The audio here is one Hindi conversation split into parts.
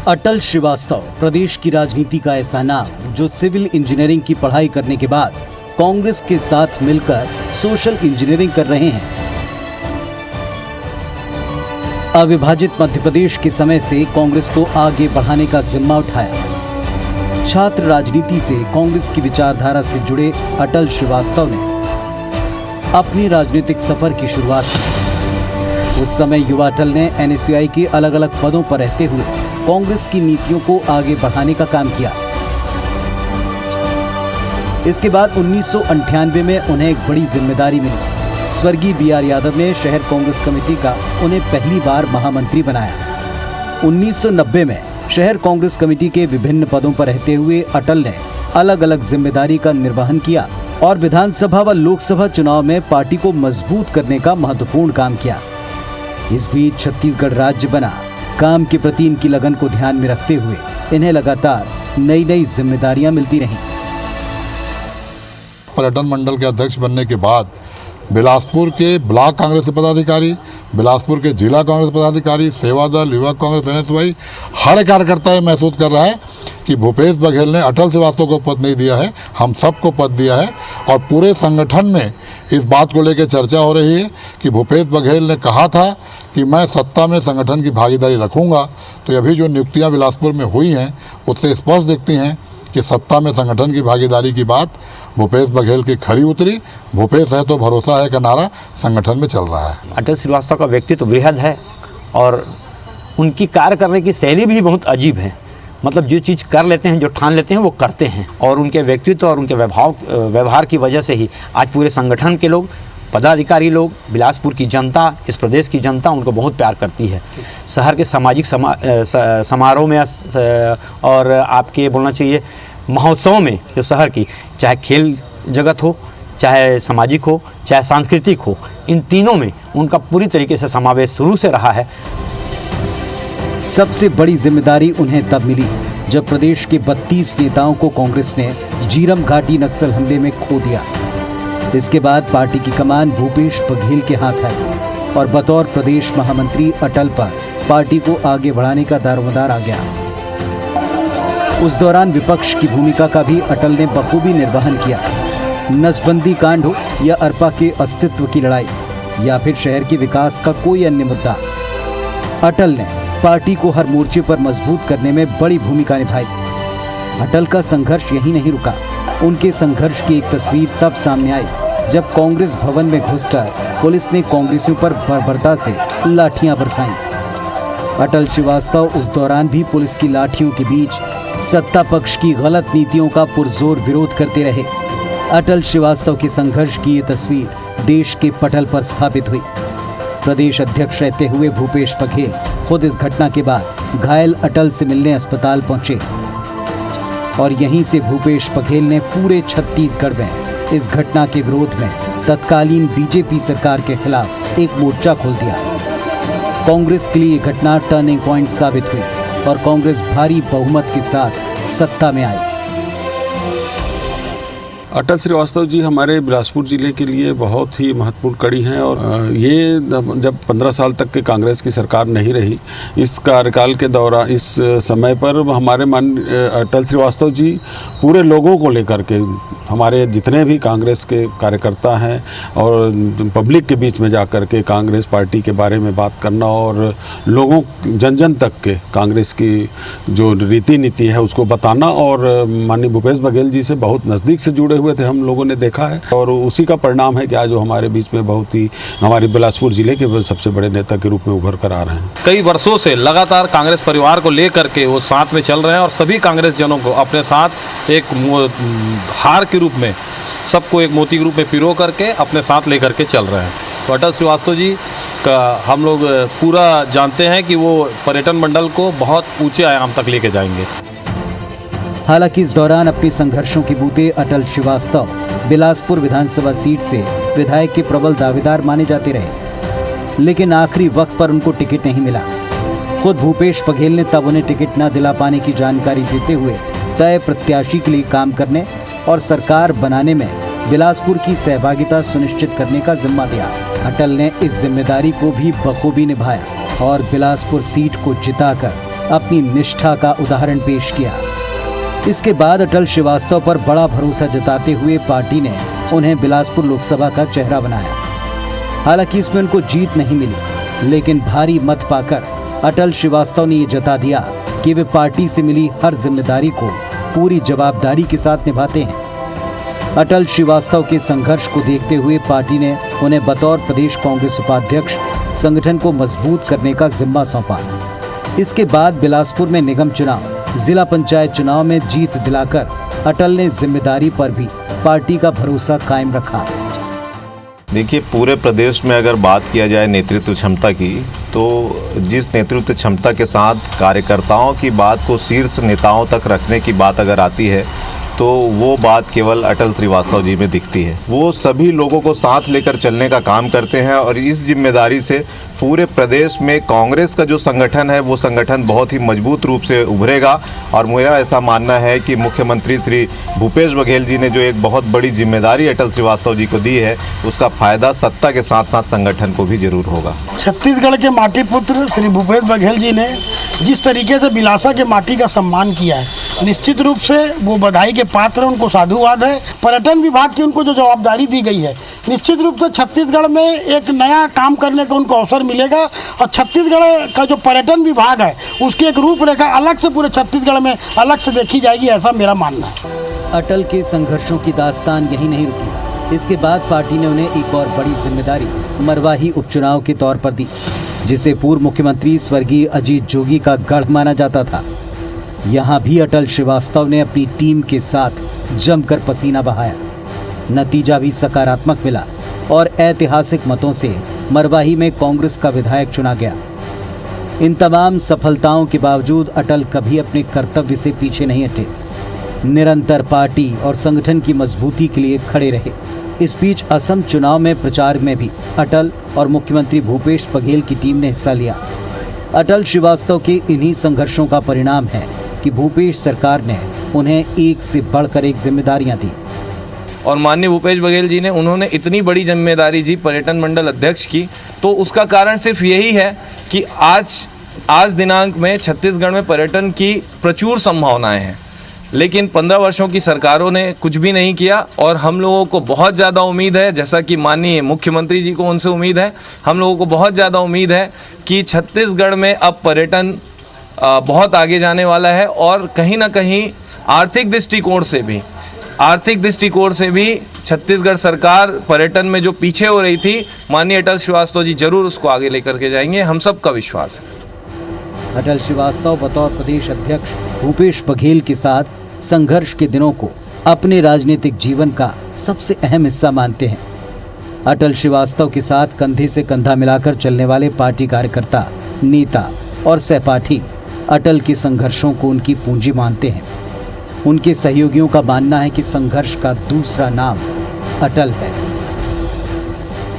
अटल श्रीवास्तव प्रदेश की राजनीति का ऐसा नाम जो सिविल इंजीनियरिंग की पढ़ाई करने के बाद कांग्रेस के साथ मिलकर सोशल इंजीनियरिंग कर रहे हैं। अविभाजित मध्य प्रदेश के समय से कांग्रेस को आगे बढ़ाने का जिम्मा उठाया। छात्र राजनीति से कांग्रेस की विचारधारा से जुड़े अटल श्रीवास्तव ने अपनी राजनीतिक सफर की शुरुआत की। उस समय युवा अटल ने NSUI के अलग अलग पदों पर रहते हुए कांग्रेस की नीतियों को आगे बढ़ाने का काम किया। इसके बाद 1998 में उन्हें एक बड़ी जिम्मेदारी मिली। स्वर्गीय BR यादव ने शहर कांग्रेस कमेटी का उन्हें पहली बार महामंत्री बनाया। 1990 में शहर कांग्रेस कमेटी के विभिन्न पदों पर रहते हुए अटल ने अलग अलग जिम्मेदारी का निर्वहन किया और विधानसभा व लोकसभा चुनाव में पार्टी को मजबूत करने का महत्वपूर्ण काम किया। इस बीच छत्तीसगढ़ राज्य बना। काम के प्रति इनकी लगन को ध्यान में रखते हुए इन्हें लगातार नई नई जिम्मेदारियां मिलती रहीं। पर्यटन मंडल के अध्यक्ष बनने के बाद बिलासपुर के ब्लॉक कांग्रेस पदाधिकारी, बिलासपुर के जिला कांग्रेस पदाधिकारी, सेवा दल, युवक कांग्रेस, NSUI हर कार्यकर्ता ये महसूस कर रहा है कि भूपेश बघेल ने अटल श्रीवास्तव को पद नहीं दिया है, हम सबको पद दिया है। और पूरे संगठन में इस बात को लेकर चर्चा हो रही है कि भूपेश बघेल ने कहा था कि मैं सत्ता में संगठन की भागीदारी रखूंगा। तो अभी जो नियुक्तियां बिलासपुर में हुई हैं उससे स्पष्ट दिखती हैं कि सत्ता में संगठन की भागीदारी की बात भूपेश बघेल की खरी उतरी। भूपेश है तो भरोसा है का नारा संगठन में चल रहा है। अटल श्रीवास्तव का व्यक्तित्व वृहद है और उनकी कार्य करने की शैली भी बहुत अजीब है। मतलब जो चीज़ कर लेते हैं, जो ठान लेते हैं वो करते हैं। और उनके व्यक्तित्व और उनके व्यवहार की वजह से ही आज पूरे संगठन के लोग, पदाधिकारी लोग, बिलासपुर की जनता, इस प्रदेश की जनता उनको बहुत प्यार करती है। शहर के सामाजिक समारोह में और आपके बोलना चाहिए महोत्सव में जो शहर की, चाहे खेल जगत हो, चाहे सामाजिक हो, चाहे सांस्कृतिक हो, इन तीनों में उनका पूरी तरीके से समावेश शुरू से रहा है। सबसे बड़ी जिम्मेदारी उन्हें तब मिली जब प्रदेश के 32 नेताओं को कांग्रेस ने झीरम घाटी नक्सल हमले में खो दिया। इसके बाद पार्टी की कमान भूपेश बघेल के हाथ आई और बतौर प्रदेश महामंत्री अटल पर पार्टी को आगे बढ़ाने का दारोमदार आ गया। उस दौरान विपक्ष की भूमिका का भी अटल ने बखूबी निर्वहन किया। नसबंदी कांड हो या अरपा के अस्तित्व की लड़ाई या फिर शहर के विकास का कोई अन्य मुद्दा, अटल ने पार्टी को हर मोर्चे पर मजबूत करने में बड़ी भूमिका निभाई। अटल का संघर्ष यहीं नहीं रुका। उनके संघर्ष की एक तस्वीर तब सामने आई जब कांग्रेस भवन में घुसकर पुलिस ने कांग्रेसियों पर बर्बरता से लाठियां बरसाईं। अटल श्रीवास्तव उस दौरान भी पुलिस की लाठियों के बीच सत्ता पक्ष की गलत नीतियों का पुरजोर विरोध करते रहे। अटल श्रीवास्तव के संघर्ष की ये तस्वीर देश के पटल पर स्थापित हुई। प्रदेश अध्यक्ष रहते हुए भूपेश बघेल खुद इस घटना के बाद घायल अटल से मिलने अस्पताल पहुंचे और यहीं से भूपेश बघेल ने पूरे छत्तीसगढ़ में इस घटना के विरोध में तत्कालीन BJP सरकार के खिलाफ एक मोर्चा खोल दिया। कांग्रेस के लिए ये घटना टर्निंग पॉइंट साबित हुई और कांग्रेस भारी बहुमत के साथ सत्ता में आई। अटल श्रीवास्तव जी हमारे बिलासपुर ज़िले के लिए बहुत ही महत्वपूर्ण कड़ी हैं और ये जब 15 साल तक के कांग्रेस की सरकार नहीं रही, इस कार्यकाल के दौरान, इस समय पर हमारे अटल श्रीवास्तव जी पूरे लोगों को लेकर के, हमारे जितने भी कांग्रेस के कार्यकर्ता हैं और पब्लिक के बीच में जाकर के कांग्रेस पार्टी के बारे में बात करना और लोगों जन जन तक के कांग्रेस की जो रीति नीति है उसको बताना। और माननीय भूपेश बघेल जी से बहुत नज़दीक से जुड़े हुए थे, हम लोगों ने देखा है और उसी का परिणाम है कि आज वो हमारे बीच में बहुत ही हमारे बिलासपुर जिले के सबसे बड़े नेता के रूप में उभर कर आ रहे हैं। कई वर्षों से लगातार कांग्रेस परिवार को लेकर के वो साथ में चल रहे हैं और सभी कांग्रेस जनों को अपने साथ एक हार के रूप में, सबको एक मोती के रूप में पिरो करके अपने साथ लेकर के चल रहे हैं। तो अटल श्रीवास्तव जी का हम लोग पूरा जानते हैं कि वो पर्यटन मंडल को बहुत ऊंचे आयाम तक लेके जाएंगे। हालांकि इस दौरान अपने संघर्षों के बूते अटल श्रीवास्तव बिलासपुर विधानसभा सीट से विधायक के प्रबल दावेदार माने जाते रहे, लेकिन आखिरी वक्त पर उनको टिकट नहीं मिला। खुद भूपेश बघेल ने तब उन्हें टिकट न दिला पाने की जानकारी देते हुए तय प्रत्याशी के लिए काम करने और सरकार बनाने में बिलासपुर की सहभागिता सुनिश्चित करने का जिम्मा दिया। अटल ने इस जिम्मेदारी को भी बखूबी निभाया और बिलासपुर सीट को जिताकर अपनी निष्ठा का उदाहरण पेश किया। इसके बाद अटल श्रीवास्तव पर बड़ा भरोसा जताते हुए पार्टी ने उन्हें बिलासपुर लोकसभा का चेहरा बनाया। हालांकि इसमें उनको जीत नहीं मिली, लेकिन भारी मत पाकर अटल श्रीवास्तव ने ये जता दिया कि वे पार्टी से मिली हर जिम्मेदारी को पूरी जवाबदारी के साथ निभाते हैं। अटल श्रीवास्तव के संघर्ष को देखते हुए पार्टी ने उन्हें बतौर प्रदेश कांग्रेस उपाध्यक्ष संगठन को मजबूत करने का जिम्मा सौंपा। इसके बाद बिलासपुर में निगम चुनाव, जिला पंचायत चुनाव में जीत दिलाकर अटल ने जिम्मेदारी पर भी पार्टी का भरोसा कायम रखा। देखिए, पूरे प्रदेश में अगर बात किया जाए नेतृत्व क्षमता की, तो जिस नेतृत्व क्षमता के साथ कार्यकर्ताओं की बात को शीर्ष नेताओं तक रखने की बात अगर आती है, तो वो बात केवल अटल श्रीवास्तव जी में दिखती है। वो सभी लोगों को साथ लेकर चलने का काम करते हैं और इस जिम्मेदारी से पूरे प्रदेश में कांग्रेस का जो संगठन है वो संगठन बहुत ही मजबूत रूप से उभरेगा। और मेरा ऐसा मानना है कि मुख्यमंत्री श्री भूपेश बघेल जी ने जो एक बहुत बड़ी जिम्मेदारी अटल श्रीवास्तव जी को दी है, उसका फायदा सत्ता के साथ साथ संगठन को भी जरूर होगा। छत्तीसगढ़ के माटी पुत्र श्री भूपेश बघेल जी ने जिस तरीके से बिलासा के माटी का सम्मान किया है, निश्चित रूप से वो बधाई के पात्र, उनको साधुवाद है। पर्यटन विभाग की उनको जो जवाबदारी दी गई है, निश्चित रूप से छत्तीसगढ़ में एक नया काम करने का उनको अवसर मिलेगा और छत्तीसगढ़ का जो पर्यटन विभाग है उसकी एक रूपरेखा अलग से पूरे छत्तीसगढ़ में अलग से देखी जाएगी, ऐसा मेरा मानना है। अटल के संघर्षों की दास्तान यही नहीं रुकी। इसके बाद पार्टी ने उन्हें एक और बड़ी जिम्मेदारी मरवाही उपचुनाव के तौर पर दी, जिसे पूर्व मुख्यमंत्री स्वर्गीय अजीत जोगी का गढ़ माना जाता था। यहाँ भी अटल श्रीवास्तव ने अपनी टीम के साथ जमकर पसीना बहाया। नतीजा भी सकारात्मक मिला और ऐतिहासिक मतों से मरवाही में कांग्रेस का विधायक चुना गया। इन तमाम सफलताओं के बावजूद अटल कभी अपने कर्तव्य से पीछे नहीं हटे, निरंतर पार्टी और संगठन की मजबूती के लिए खड़े रहे। इस बीच असम चुनाव में प्रचार में भी अटल और मुख्यमंत्री भूपेश बघेल की टीम ने हिस्सा लिया। अटल श्रीवास्तव के इन्हीं संघर्षों का परिणाम है कि भूपेश सरकार ने उन्हें एक से बढ़कर एक जिम्मेदारियां दी। और माननीय भूपेश बघेल जी ने उन्होंने इतनी बड़ी जिम्मेदारी जी पर्यटन मंडल अध्यक्ष की, तो उसका कारण सिर्फ यही है कि आज दिनांक में छत्तीसगढ़ में पर्यटन की प्रचुर संभावनाएं हैं, लेकिन 15 वर्षों की सरकारों ने कुछ भी नहीं किया। और हम लोगों को बहुत ज़्यादा उम्मीद है, जैसा कि माननीय मुख्यमंत्री जी को उनसे उम्मीद है, हम लोगों को बहुत ज़्यादा उम्मीद है कि छत्तीसगढ़ में अब पर्यटन बहुत आगे जाने वाला है। और कहीं ना कहीं आर्थिक दृष्टिकोण से भी छत्तीसगढ़ सरकार पर्यटन में जो पीछे हो रही थी, माननीय अटल श्रीवास्तव जी जरूर उसको आगे लेकर के जाएंगे, हम सबका विश्वास है। अटल श्रीवास्तव बतौर प्रदेश अध्यक्ष भूपेश बघेल के साथ संघर्ष के दिनों को अपने राजनीतिक जीवन का सबसे अहम हिस्सा मानते हैं। अटल श्रीवास्तव के साथ कंधे से कंधा मिलाकर चलने वाले पार्टी कार्यकर्ता, नेता और सहपाठी अटल के संघर्षों को उनकी पूंजी मानते हैं। उनके सहयोगियों का मानना है कि संघर्ष का दूसरा नाम अटल है।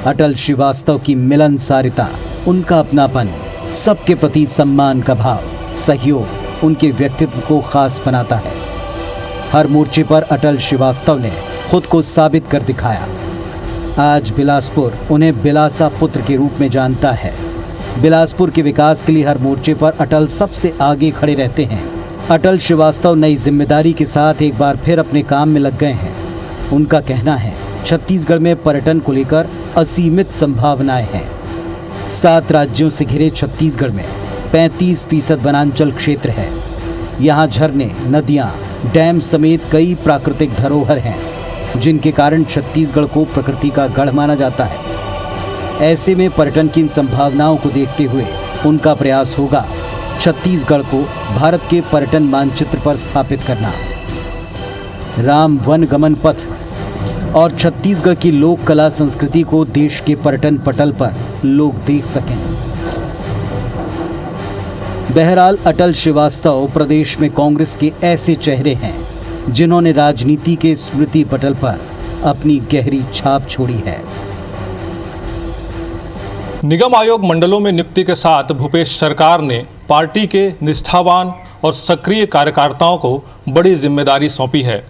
अटल श्रीवास्तव की मिलनसारिता, उनका अपनापन, सबके प्रति सम्मान का भाव, सहयोग उनके व्यक्तित्व को खास बनाता है। हर मोर्चे पर अटल श्रीवास्तव ने खुद को साबित कर दिखाया। आज बिलासपुर उन्हें बिलासा पुत्र के रूप में जानता है। बिलासपुर के विकास के लिए हर मोर्चे पर अटल सबसे आगे खड़े रहते हैं। अटल श्रीवास्तव नई जिम्मेदारी के साथ एक बार फिर अपने काम में लग गए हैं। उनका कहना है, छत्तीसगढ़ में पर्यटन को लेकर असीमित संभावनाएं हैं। 7 राज्यों से घिरे छत्तीसगढ़ में 35% वनांचल क्षेत्र है। यहाँ झरने, नदियाँ, डैम समेत कई प्राकृतिक धरोहर हैं, जिनके कारण छत्तीसगढ़ को प्रकृति का गढ़ माना जाता है। ऐसे में पर्यटन की इन संभावनाओं को देखते हुए उनका प्रयास होगा छत्तीसगढ़ को भारत के पर्यटन मानचित्र पर स्थापित करना। राम वन गमन पथ और छत्तीसगढ़ की लोक कला संस्कृति को देश के पर्यटन पटल पर लोग देख सकें। बहरहाल अटल श्रीवास्तव प्रदेश में कांग्रेस के ऐसे चेहरे हैं जिन्होंने राजनीति के स्मृति पटल पर अपनी गहरी छाप छोड़ी है। निगम आयोग मंडलों में नियुक्ति के साथ भूपेश सरकार ने पार्टी के निष्ठावान और सक्रिय कार्यकर्ताओं को बड़ी जिम्मेदारी सौंपी है।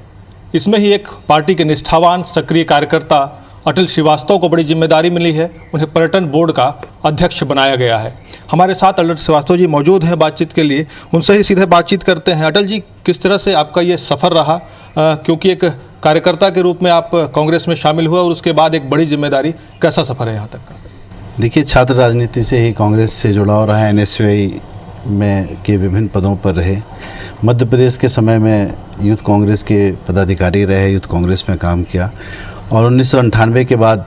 इसमें ही एक पार्टी के निष्ठावान सक्रिय कार्यकर्ता अटल श्रीवास्तव को बड़ी जिम्मेदारी मिली है, उन्हें पर्यटन बोर्ड का अध्यक्ष बनाया गया है। हमारे साथ अटल श्रीवास्तव जी मौजूद हैं बातचीत के लिए, उनसे ही सीधे बातचीत करते हैं। अटल जी, किस तरह से आपका ये सफ़र रहा, क्योंकि एक कार्यकर्ता के रूप में आप कांग्रेस में शामिल हुए और उसके बाद एक बड़ी जिम्मेदारी, कैसा सफ़र है यहाँ तक का? देखिए, छात्र राजनीति से ही कांग्रेस से जुड़ाव रहा है। NSUI में के विभिन्न पदों पर रहे। मध्य प्रदेश के समय में यूथ कांग्रेस के पदाधिकारी रहे, यूथ कांग्रेस में काम किया और 1998 के बाद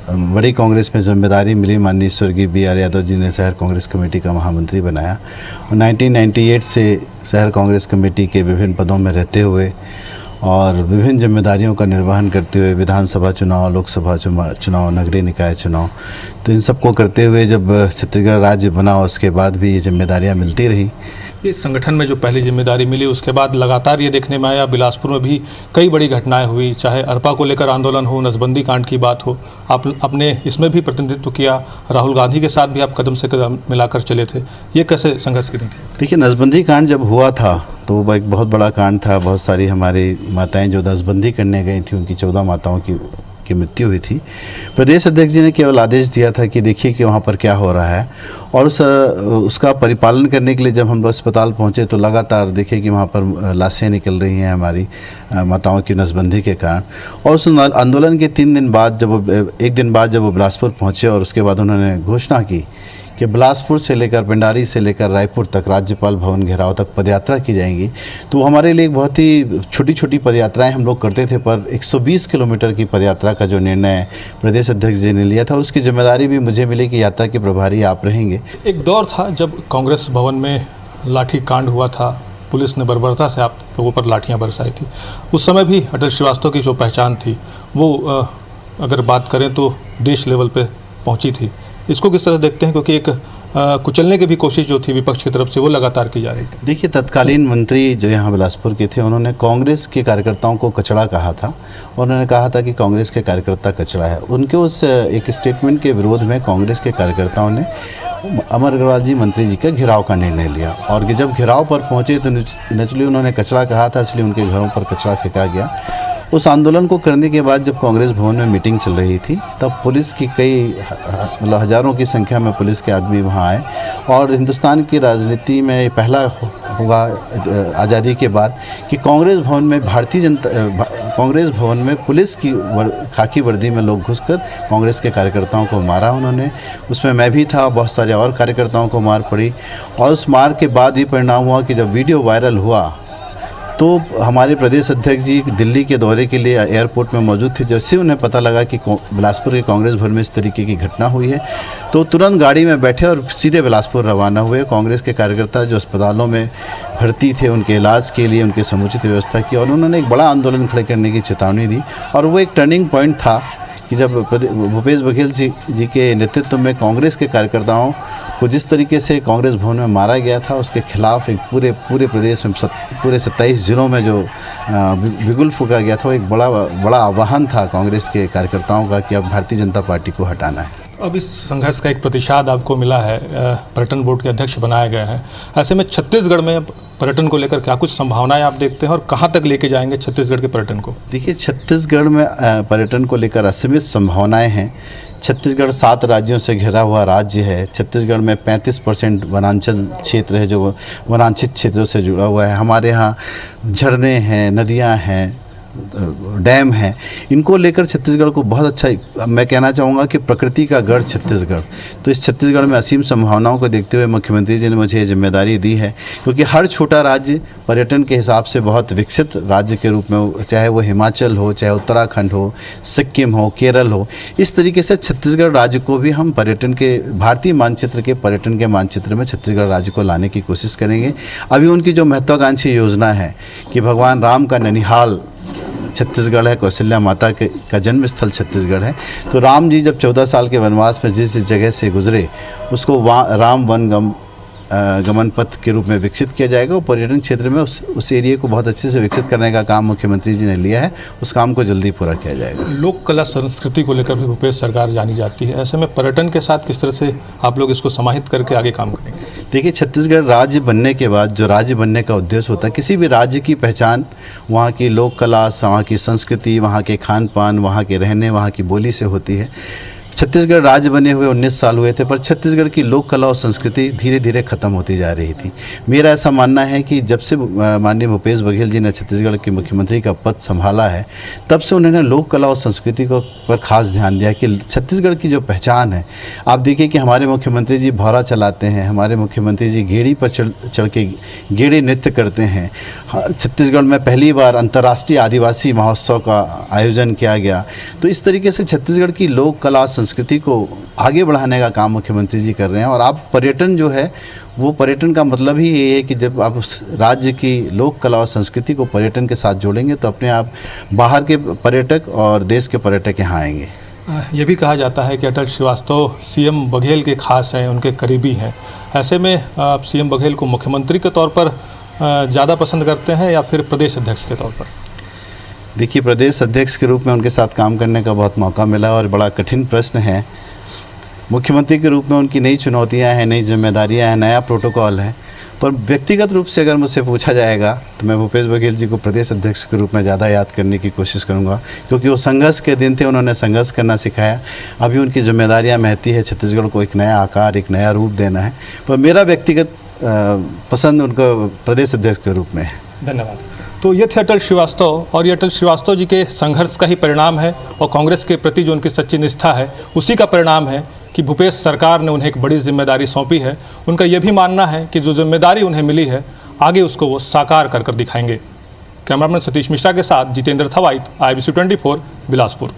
बड़ी कांग्रेस में जिम्मेदारी मिली। माननीय स्वर्गीय BR यादव जी ने शहर कांग्रेस कमेटी का महामंत्री बनाया और 1998 से शहर कांग्रेस कमेटी के विभिन्न पदों में रहते हुए और विभिन्न जिम्मेदारियों का निर्वहन करते हुए विधानसभा चुनाव, लोकसभा चुनाव, नगरीय निकाय चुनाव, तो इन सबको करते हुए जब छत्तीसगढ़ राज्य बना उसके बाद भी ये जिम्मेदारियां मिलती रही। ये संगठन में जो पहली जिम्मेदारी मिली उसके बाद लगातार ये देखने में आया, बिलासपुर में भी कई बड़ी घटनाएं हुई, चाहे अरपा को लेकर आंदोलन हो, नसबंदी कांड की बात हो, आपने इसमें भी प्रतिनिधित्व किया। राहुल गांधी के साथ भी आप कदम से कदम मिलाकर चले थे। ये कैसे संघर्ष की थी? देखिए, नसबंदी कांड जब हुआ था तो वो एक बहुत बड़ा कांड था। बहुत सारी हमारी माताएं जो नसबंदी करने गई थी, उनकी 14 माताओं की मृत्यु हुई थी। प्रदेश अध्यक्ष जी ने केवल आदेश दिया था कि देखिए कि वहाँ पर क्या हो रहा है, और उसका परिपालन करने के लिए जब हम अस्पताल पहुँचे तो लगातार देखिए कि वहाँ पर लाशें निकल रही हैं हमारी माताओं की नसबंदी के कारण। और उस आंदोलन के 3 दिन बाद एक दिन बाद जब वो बिलासपुर पहुँचे और उसके बाद उन्होंने घोषणा की कि बिलासपुर से लेकर पिंडारी से लेकर रायपुर तक राज्यपाल भवन घेराव तक पदयात्रा की जाएंगी, तो वो हमारे लिए एक बहुत ही छोटी छोटी पदयात्राएं हम लोग करते थे, पर 120 किलोमीटर की पदयात्रा का जो निर्णय प्रदेश अध्यक्ष जी ने लिया था और उसकी जिम्मेदारी भी मुझे मिली कि यात्रा के प्रभारी आप रहेंगे। एक दौर था जब कांग्रेस भवन में लाठी कांड हुआ था, पुलिस ने बर्बरता से आप लोगों पर लाठियाँ बरसाई थी। उस समय भी अटल श्रीवास्तव की जो पहचान थी वो अगर बात करें तो देश लेवल पे पहुंची थी। इसको किस तरह देखते हैं, क्योंकि एक कुचलने की भी कोशिश जो थी विपक्ष की तरफ से वो लगातार की जा रही थी? देखिए, तत्कालीन मंत्री जो यहाँ बिलासपुर के थे उन्होंने कांग्रेस के कार्यकर्ताओं को कचड़ा कहा था और उन्होंने कहा था कि कांग्रेस के कार्यकर्ता कचड़ा है। उनके उस एक स्टेटमेंट के विरोध में कांग्रेस के कार्यकर्ताओं ने अमर अग्रवाल जी मंत्री जी का घेराव का निर्णय लिया और कि जब घेराव पर पहुँचे तो नेचुरली उन्होंने कचड़ा कहा था, इसलिए उनके घरों पर कचड़ा फेंका गया। उस आंदोलन को करने के बाद जब कांग्रेस भवन में मीटिंग चल रही थी तब पुलिस की मतलब हज़ारों की संख्या में पुलिस के आदमी वहां आए और हिंदुस्तान की राजनीति में पहला होगा आज़ादी के बाद कि कांग्रेस भवन में पुलिस की खाकी वर्दी में लोग घुसकर कांग्रेस के कार्यकर्ताओं को मारा उन्होंने। उसमें मैं भी था, बहुत सारे और कार्यकर्ताओं को मार पड़ी और उस मार के बाद ये परिणाम हुआ कि जब वीडियो वायरल हुआ तो हमारे प्रदेश अध्यक्ष जी दिल्ली के दौरे के लिए एयरपोर्ट में मौजूद थे। जब से उन्हें पता लगा कि बिलासपुर के कांग्रेस भवन में इस तरीके की घटना हुई है तो तुरंत गाड़ी में बैठे और सीधे बिलासपुर रवाना हुए। कांग्रेस के कार्यकर्ता जो अस्पतालों में भर्ती थे उनके इलाज के लिए उनकी समुचित व्यवस्था की और उन्होंने एक बड़ा आंदोलन खड़े करने की चेतावनी दी। और वो एक टर्निंग पॉइंट था कि जब भूपेश बघेल जी के नेतृत्व में कांग्रेस के कार्यकर्ताओं को जिस तरीके से कांग्रेस भवन में मारा गया था उसके खिलाफ एक पूरे प्रदेश में पूरे 27 जिलों में जो बिगुल फूंका गया था, वो एक बड़ा आह्वान था कांग्रेस के कार्यकर्ताओं का कि अब भारतीय जनता पार्टी को हटाना है। अब इस संघर्ष का एक प्रतिशत आपको मिला है, पर्यटन बोर्ड के अध्यक्ष बनाए गए हैं। ऐसे में छत्तीसगढ़ में पर्यटन को लेकर क्या कुछ संभावनाएं आप देखते हैं और कहां तक लेके जाएंगे छत्तीसगढ़ के पर्यटन को? देखिए, छत्तीसगढ़ में पर्यटन को लेकर असीमित संभावनाएं हैं। छत्तीसगढ़ 7 राज्यों से घिरा हुआ राज्य है। छत्तीसगढ़ में 35% वनांचल क्षेत्र है जो वनांचित क्षेत्रों से जुड़ा हुआ है। हमारे यहाँ झरने हैं, नदियाँ हैं, डैम है, इनको लेकर छत्तीसगढ़ को बहुत अच्छा, मैं कहना चाहूँगा कि प्रकृति का गढ़ छत्तीसगढ़। तो इस छत्तीसगढ़ में असीम संभावनाओं को देखते हुए मुख्यमंत्री जी ने मुझे ये जिम्मेदारी दी है, क्योंकि हर छोटा राज्य पर्यटन के हिसाब से बहुत विकसित राज्य के रूप में, चाहे वो हिमाचल हो, चाहे उत्तराखंड हो, सिक्किम हो, केरल हो, इस तरीके से छत्तीसगढ़ राज्य को भी हम पर्यटन के भारतीय मानचित्र के पर्यटन के मानचित्र में छत्तीसगढ़ राज्य को लाने की कोशिश करेंगे। अभी उनकी जो महत्वाकांक्षी योजना है कि भगवान राम का ननिहाल छत्तीसगढ़ है, कौशल्या माता का जन्म स्थल छत्तीसगढ़ है, तो राम जी जब 14 साल के वनवास में जिस जगह से गुजरे उसको राम वनगम गमन पथ के रूप में विकसित किया जाएगा और पर्यटन क्षेत्र में उस एरिया को बहुत अच्छे से विकसित करने का काम मुख्यमंत्री जी ने लिया है। उस काम को जल्दी पूरा किया जाएगा। लोक कला संस्कृति को लेकर भी भूपेश सरकार जानी जाती है, ऐसे में पर्यटन के साथ किस तरह से आप लोग इसको समाहित करके आगे काम करेंगे? देखिए, छत्तीसगढ़ राज्य बनने के बाद जो राज्य बनने का उद्देश्य होता है, किसी भी राज्य की पहचान वहाँ की लोक कला, वहाँ की संस्कृति, वहाँ के खान पान, वहाँ के रहने, वहाँ की बोली से होती है। छत्तीसगढ़ राज्य बने हुए 19 साल हुए थे, पर छत्तीसगढ़ की लोक कला और संस्कृति धीरे धीरे ख़त्म होती जा रही थी। मेरा ऐसा मानना है कि जब से माननीय भूपेश बघेल जी ने छत्तीसगढ़ के मुख्यमंत्री का पद संभाला है, तब से उन्होंने लोक कला और संस्कृति को पर खास ध्यान दिया कि छत्तीसगढ़ की जो पहचान है, आप देखिए कि हमारे मुख्यमंत्री जी भौरा चलाते हैं, हमारे मुख्यमंत्री जी गेड़ी पर चढ़ के गेड़ी नृत्य करते हैं। छत्तीसगढ़ में पहली बार अंतर्राष्ट्रीय आदिवासी महोत्सव का आयोजन किया गया। तो इस तरीके से छत्तीसगढ़ की लोक कला संस्कृति को आगे बढ़ाने का काम मुख्यमंत्री जी कर रहे हैं। और आप पर्यटन जो है, वो पर्यटन का मतलब ही ये है कि जब आप उस राज्य की लोक कला और संस्कृति को पर्यटन के साथ जोड़ेंगे तो अपने आप बाहर के पर्यटक और देश के पर्यटक यहाँ आएंगे। ये भी कहा जाता है कि अटल श्रीवास्तव सीएम बघेल के खास हैं, उनके करीबी हैं। ऐसे में आप सीएम बघेल को मुख्यमंत्री के तौर पर ज़्यादा पसंद करते हैं या फिर प्रदेश अध्यक्ष के तौर पर? देखिए, प्रदेश अध्यक्ष के रूप में उनके साथ काम करने का बहुत मौका मिला और बड़ा कठिन प्रश्न है। मुख्यमंत्री के रूप में उनकी नई चुनौतियां हैं, नई जिम्मेदारियां हैं, नया प्रोटोकॉल है। पर व्यक्तिगत रूप से अगर मुझसे पूछा जाएगा तो मैं भूपेश बघेल जी को प्रदेश अध्यक्ष के रूप में ज़्यादा याद करने की कोशिश करूंगा, क्योंकि वो संघर्ष के दिन थे, उन्होंने संघर्ष करना सिखाया। अभी उनकी जिम्मेदारियाँ महती है छत्तीसगढ़ को एक नया आकार, एक नया रूप देना है। पर मेरा व्यक्तिगत पसंद उनको प्रदेश अध्यक्ष के रूप में है। धन्यवाद। तो ये थे अटल श्रीवास्तव, और ये अटल श्रीवास्तव जी के संघर्ष का ही परिणाम है और कांग्रेस के प्रति जो उनकी सच्ची निष्ठा है उसी का परिणाम है कि भूपेश सरकार ने उन्हें एक बड़ी जिम्मेदारी सौंपी है। उनका ये भी मानना है कि जो जिम्मेदारी उन्हें मिली है आगे उसको वो साकार कर दिखाएंगे। कैमरामैन सतीश मिश्रा के साथ जितेंद्र थवाइत, IBC 24, बिलासपुर।